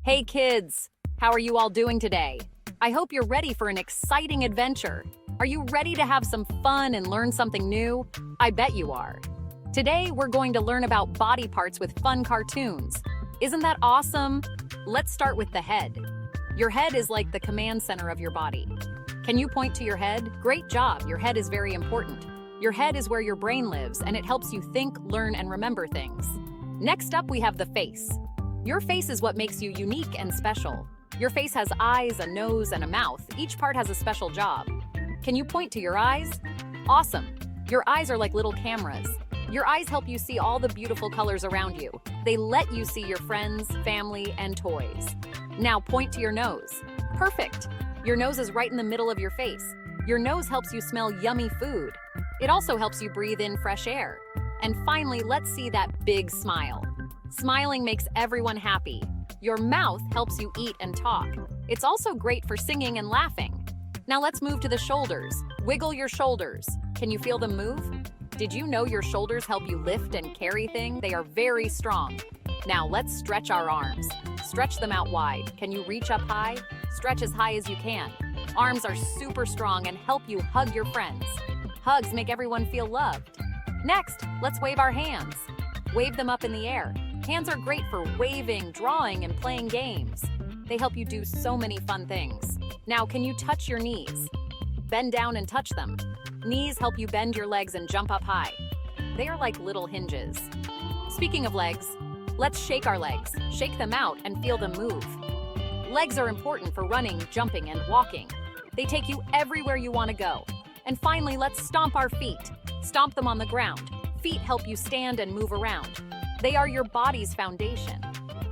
Hey kids, how are you all doing today? I hope you're ready for an exciting adventure. Are you ready to have some fun and learn something new? I bet you are. Today, we're going to learn about body parts with fun cartoons. Isn't that awesome? Let's start with the head. Your head is like the command center of your body. Can you point to your head? Great job, your head is very important. Your head is where your brain lives, and it helps you think, learn, and remember things. Next up, we have the face. Your face is what makes you unique and special. Your face has eyes, a nose, and a mouth. Each part has a special job. Can you point to your eyes? Awesome. Your eyes are like little cameras. Your eyes help you see all the beautiful colors around you. They let you see your friends, family, and toys. Now point to your nose. Perfect. Your nose is right in the middle of your face. Your nose helps you smell yummy food. It also helps you breathe in fresh air. And finally, let's see that big smile. Smiling makes everyone happy. Your mouth helps you eat and talk. It's also great for singing and laughing. Now let's move to the shoulders. Wiggle your shoulders. Can you feel them move? Did you know your shoulders help you lift and carry things? They are very strong. Now let's stretch our arms. Stretch them out wide. Can you reach up high? Stretch as high as you can. Arms are super strong and help you hug your friends. Hugs make everyone feel loved. Next, let's wave our hands. Wave them up in the air. Hands are great for waving, drawing, and playing games. They help you do so many fun things. Now, can you touch your knees? Bend down and touch them. Knees help you bend your legs and jump up high. They are like little hinges. Speaking of legs, let's shake our legs. Shake them out and feel them move. Legs are important for running, jumping, and walking. They take you everywhere you want to go. And finally, let's stomp our feet. Stomp them on the ground. Feet help you stand and move around. They are your body's foundation.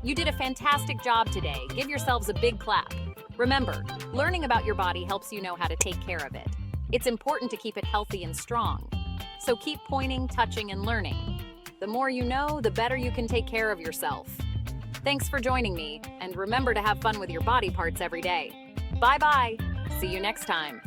You did a fantastic job today. Give yourselves a big clap. Remember, learning about your body helps you know how to take care of it. It's important to keep it healthy and strong. So keep pointing, touching, and learning. The more you know, the better you can take care of yourself. Thanks for joining me, and remember to have fun with your body parts every day. Bye-bye. See you next time.